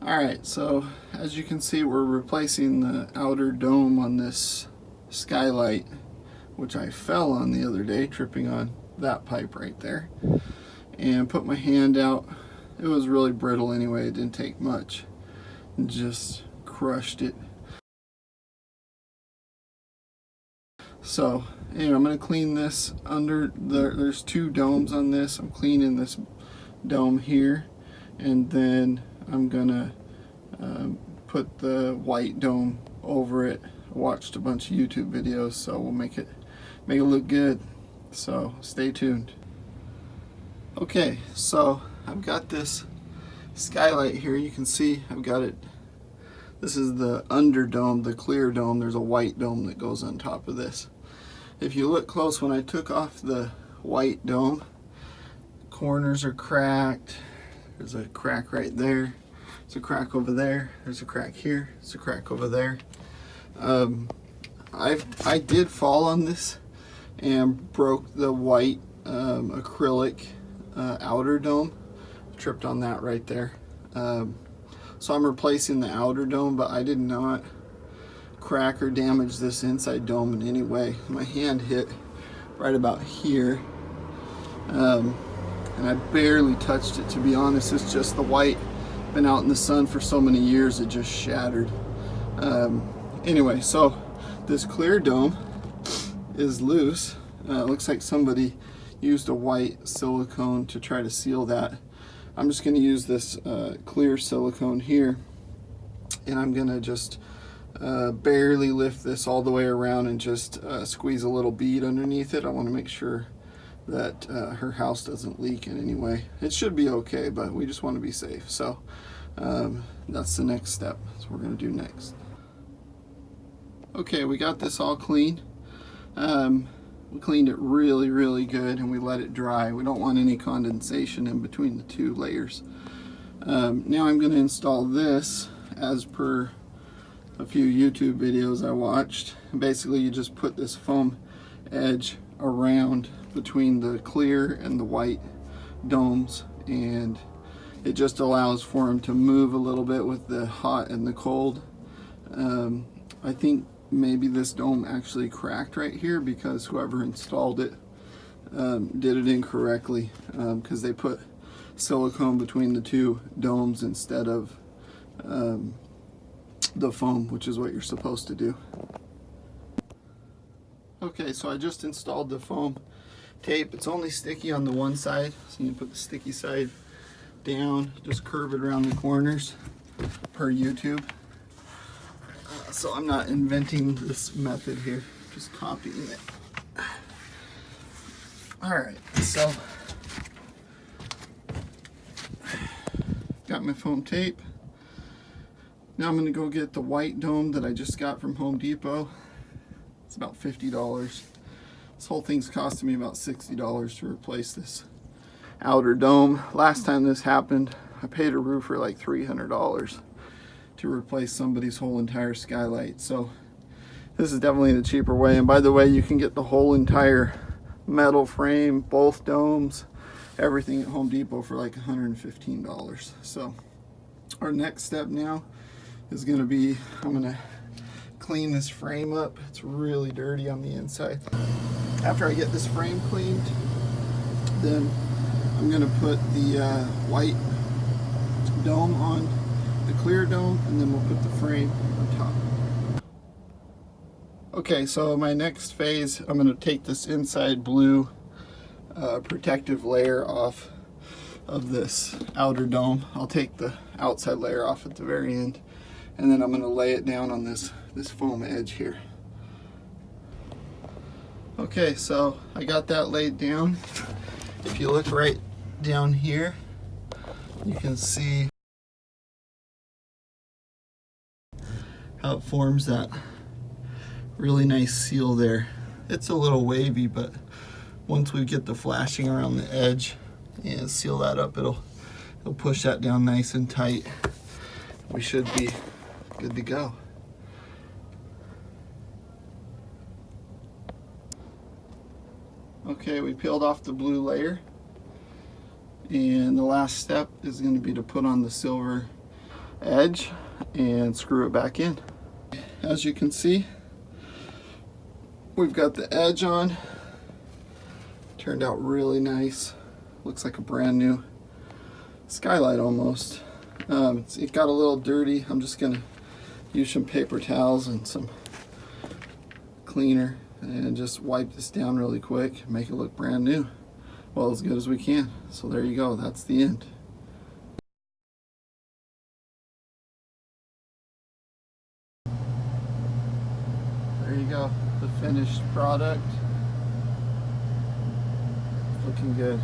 Alright, so as you can see, we're replacing the outer dome on this Skylight, which I fell on the other day, tripping on that pipe right there, and put my hand out. It was really brittle anyway, it didn't take much, and just crushed it. So anyway, I'm going to clean this under there's two domes on this. I'm cleaning this dome here, and then I'm gonna put the white dome over it. I watched a bunch of YouTube videos, so we'll make it look good. So stay tuned. Okay, so I've got this Skylight here. You can see I've got it. This is the under dome, the clear dome. There's a white dome that goes on top of this. If you look close, when I took off the white dome, corners are cracked. There's a crack right there. There's a crack over there. There's a crack here. There's a crack over there. I did fall on this and broke the white acrylic outer dome. Tripped on that right there. So I'm replacing the outer dome, but I did not crack or damage this inside dome in any way. My hand hit right about here. And I barely touched it, to be honest. It's just the white, been out in the sun for so many years, it just shattered. Anyway, so this clear dome is loose. It looks like somebody used a white silicone to try to seal that. I'm just going to use this clear silicone here, and I'm going to just barely lift this all the way around and just squeeze a little bead underneath it. I want to make sure that her house doesn't leak in any way. It should be okay, but we just want to be safe. So that's the next step. That's what we're going to do next. Okay, we got this all clean. We cleaned it really good, and we let it dry. We don't want any condensation in between the two layers. Now I'm going to install this as per a few YouTube videos I watched. Basically, you just put this foam edge around between the clear and the white domes, and it just allows for them to move a little bit with the hot and the cold. I think maybe this dome actually cracked right here because whoever installed it did it incorrectly, because they put silicone between the two domes instead of the foam, which is what you're supposed to do. Okay, so I just installed the foam tape. It's only sticky on the one side, so you can put the sticky side down, just curve it around the corners per YouTube. So I'm not inventing this method here, just copying it. Alright, so got my foam tape. Now I'm going to go get the white dome that I just got from Home Depot. It's about $50. This whole thing's costing me about $60 to replace this outer dome. Last time this happened, I paid a roofer like $300 to replace somebody's whole entire skylight. So this is definitely the cheaper way. And by the way, you can get the whole entire metal frame, both domes, everything at Home Depot for like $115. So our next step now is going to be, I'm going to clean this frame up. It's really dirty on the inside. After I get this frame cleaned, then I'm going to put the white dome on the clear dome, and then we'll put the frame on top. Okay, so my next phase, I'm going to take this inside blue protective layer off of this outer dome. I'll take the outside layer off at the very end, and then I'm going to lay it down on this foam edge here. Okay, so I got that laid down. If you look right down here, you can see how it forms that really nice seal there. It's a little wavy, but once we get the flashing around the edge and seal that up, it'll push that down nice and tight. We should be good to go. Okay, we peeled off the blue layer, and the last step is going to be to put on the silver edge and screw it back in. As you can see, we've got the edge on. Turned out really nice. Looks like a brand new skylight almost. It got a little dirty. I'm just gonna use some paper towels and some cleaner and just wipe this down really quick, make it look brand new. Well, as good as we can. So there you go, that's the end. There you go, the finished product. Looking good.